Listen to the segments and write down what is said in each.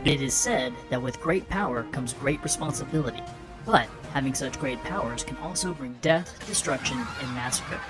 It is said that with great power comes great responsibility, but having such great powers can also bring death, destruction, and massacre.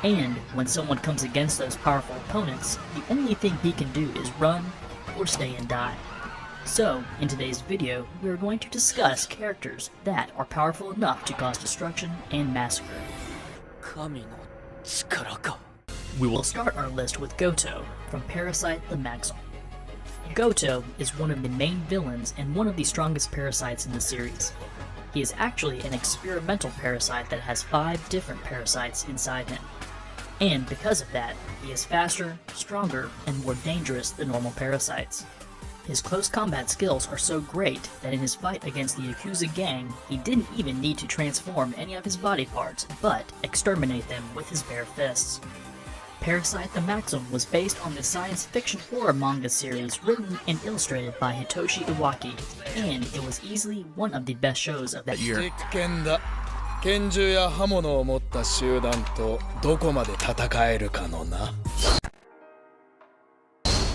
And when someone comes against those powerful opponents, the only thing he can do is run or stay and die. So, in today's video, we are going to discuss characters that are powerful enough to cause destruction and massacre. We will start our list with Goto from Parasite the Maxim. Goto is one of the main villains and one of the strongest parasites in the series. He is actually an experimental parasite that has 5 different parasites inside him. And because of that, he is faster, stronger, and more dangerous than normal parasites. His close combat skills are so great that in his fight against the Yakuza gang, he didn't even need to transform any of his body parts, but exterminate them with his bare fists. Parasite the Maxim was based on the science fiction horror manga series written and illustrated by Hitoshi Iwaki, and it was easily one of the best shows of that year.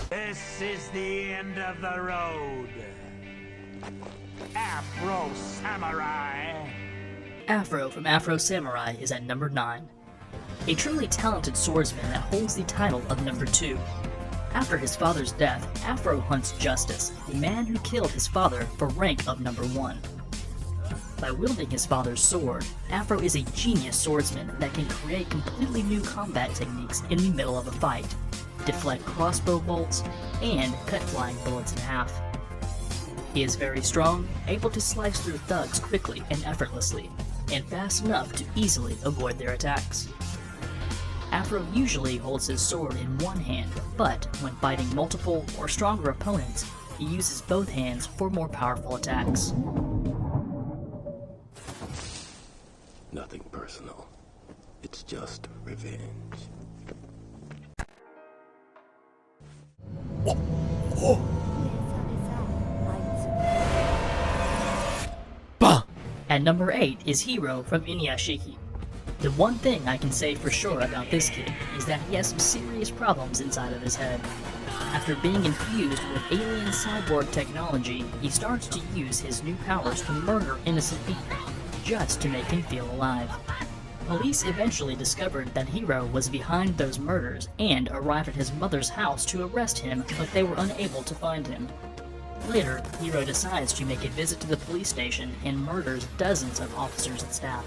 This is the end of the road. Afro Samurai. Afro from Afro Samurai is at number 9. A truly talented swordsman that holds the title of number 2. After his father's death, Afro hunts Justice, the man who killed his father, for rank of number 1. By wielding his father's sword, Afro is a genius swordsman that can create completely new combat techniques in the middle of a fight, deflect crossbow bolts, and cut flying bullets in half. He is very strong, able to slice through thugs quickly and effortlessly, and fast enough to easily avoid their attacks. Afro usually holds his sword in one hand, but when fighting multiple or stronger opponents, he uses both hands for more powerful attacks. Nothing personal. It's just revenge. At number 8 is Hiro from Inuyashiki. The one thing I can say for sure about this kid is that he has some serious problems inside of his head. After being infused with alien cyborg technology, he starts to use his new powers to murder innocent people, just to make him feel alive. Police eventually discovered that Hiro was behind those murders and arrived at his mother's house to arrest him, but they were unable to find him. Later, Hiro decides to make a visit to the police station and murders dozens of officers and staff.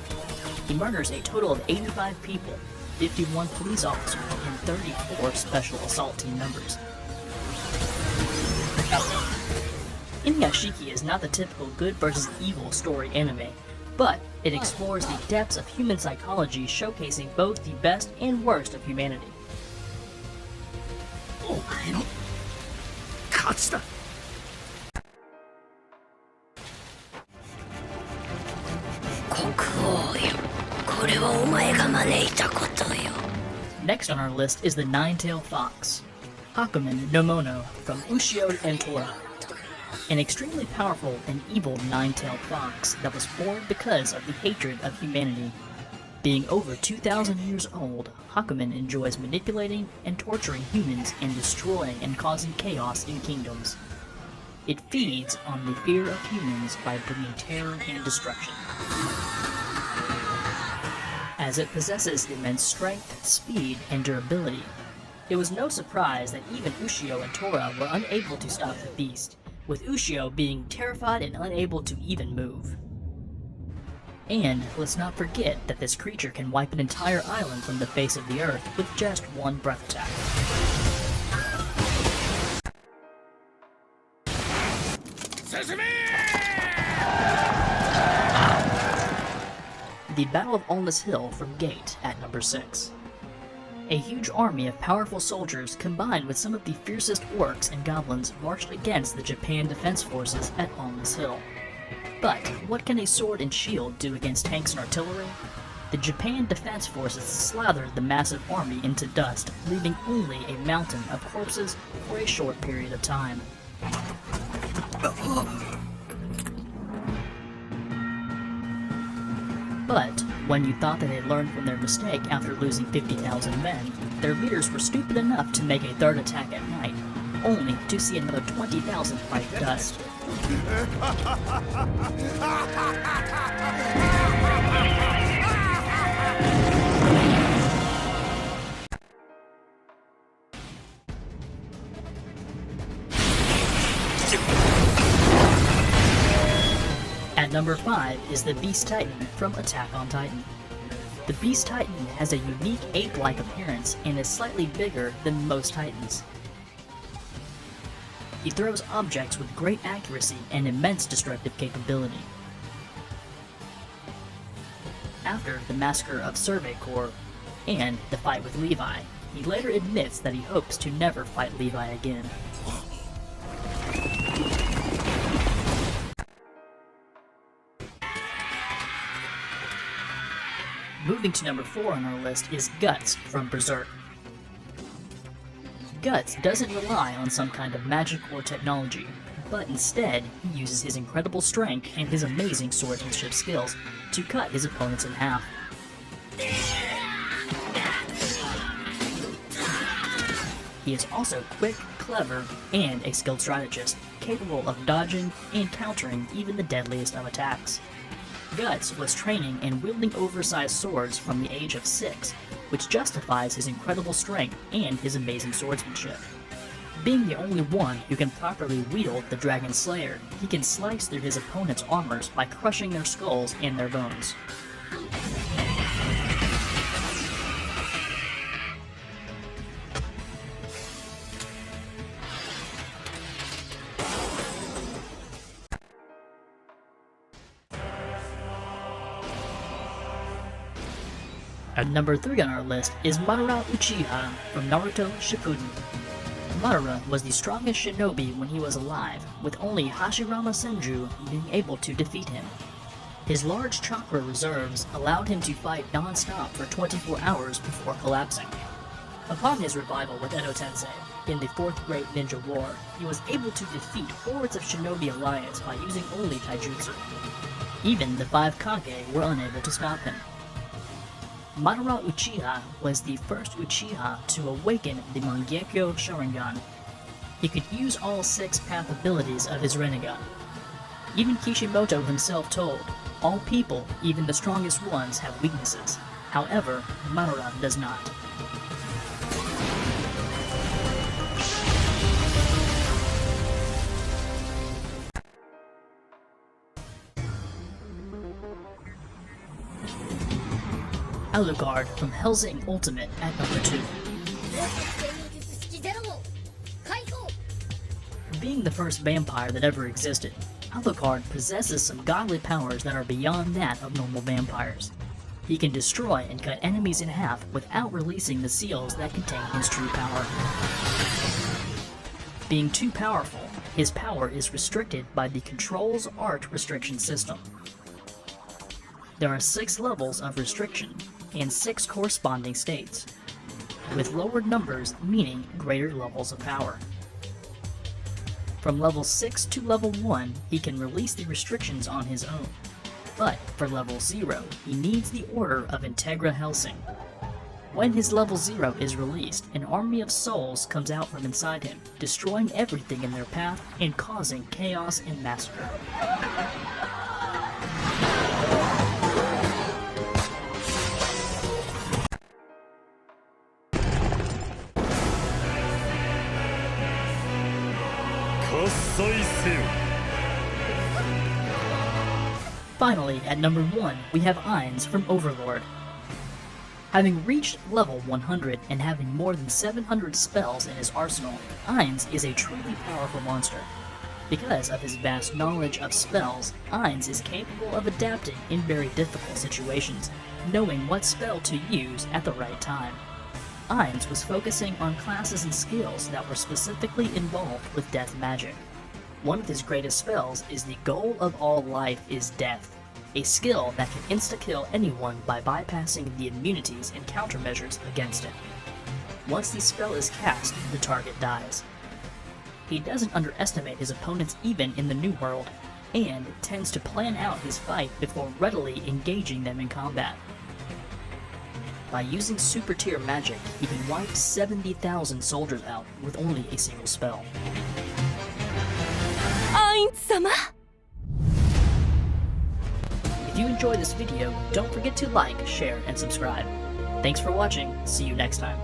He murders a total of 85 people, 51 police officers, and 34 special assault team members. Inuyashiki is not the typical good versus evil story anime, but it explores the depths of human psychology, showcasing both the best and worst of humanity. Next on our list is the Nine-Tailed Fox, Hakumen no Mono from Ushio and Tora. An extremely powerful and evil nine-tailed fox that was born because of the hatred of humanity. Being over 2,000 years old, Hakumen enjoys manipulating and torturing humans and destroying and causing chaos in kingdoms. It feeds on the fear of humans by bringing terror and destruction. As it possesses immense strength, speed, and durability, it was no surprise that even Ushio and Tora were unable to stop the beast, with Ushio being terrified and unable to even move. And let's not forget that this creature can wipe an entire island from the face of the earth with just one breath attack. The Battle of Alnus Hill from Gate at number 6. A huge army of powerful soldiers combined with some of the fiercest orcs and goblins marched against the Japan Defense Forces at Alnus Hill. But what can a sword and shield do against tanks and artillery? The Japan Defense Forces slathered the massive army into dust, leaving only a mountain of corpses for a short period of time. But when you thought that they had learned from their mistake after losing 50,000 men, their leaders were stupid enough to make a third attack at night, only to see another 20,000 bite dust. At number 5 is the Beast Titan from Attack on Titan. The Beast Titan has a unique ape-like appearance and is slightly bigger than most Titans. He throws objects with great accuracy and immense destructive capability. After the massacre of ᴑᴜsᴜᴜ and the fight with Levi, he later admits that he hopes to never fight Levi again. Moving to number 4 on our list is Guts from Berserk. Guts doesn't rely on some kind of magic or technology, but instead he uses his incredible strength and his amazing swordsmanship skills to cut his opponents in half. He is also quick, clever, and a skilled strategist, capable of dodging and countering even the deadliest of attacks. Guts was training and wielding oversized swords from the age of 6, which justifies his incredible strength and his amazing swordsmanship. Being the only one who can properly wield the Dragon Slayer, he can slice through his opponent's armors by crushing their skulls and their bones. At number 3 on our list is Madara Uchiha from Naruto Shippuden. Madara was the strongest shinobi when he was alive, with only Hashirama Senju being able to defeat him. His large chakra reserves allowed him to fight non-stop for 24 hours before collapsing. Upon his revival with Edo Tensei, in the 4th Great Ninja War, he was able to defeat hordes of Shinobi Alliance by using only taijutsu. Even the 5 Kage were unable to stop him. Madara Uchiha was the first Uchiha to awaken the Mangekyo Sharingan. He could use all 6 path abilities of his Rinnegan. Even Kishimoto himself told, all people, even the strongest ones, have weaknesses. However, Madara does not. Alucard from Hellsing Ultimate at number 2. Being the first vampire that ever existed, Alucard possesses some godly powers that are beyond that of normal vampires. He can destroy and cut enemies in half without releasing the seals that contain his true power. Being too powerful, his power is restricted by the Control's Art restriction system. There are 6 levels of restriction, and 6 corresponding states, with lowered numbers meaning greater levels of power. From level 6 to level 1, he can release the restrictions on his own, but for level 0, he needs the order of Integra Hellsing. When his level 0 is released, an army of souls comes out from inside him, destroying everything in their path and causing chaos and massacre. Finally, at number 1, we have Ainz from Overlord. Having reached level 100 and having more than 700 spells in his arsenal, Ainz is a truly powerful monster. Because of his vast knowledge of spells, Ainz is capable of adapting in very difficult situations, knowing what spell to use at the right time. Ainz was focusing on classes and skills that were specifically involved with death magic. One of his greatest spells is the Goal of All Life is Death, a skill that can insta-kill anyone by bypassing the immunities and countermeasures against it. Once the spell is cast, the target dies. He doesn't underestimate his opponents even in the New World, and tends to plan out his fight before readily engaging them in combat. By using super tier magic, he can wipe 70,000 soldiers out with only a single spell. If you enjoyed this video, don't forget to like, share, and subscribe. Thanks for watching, see you next time.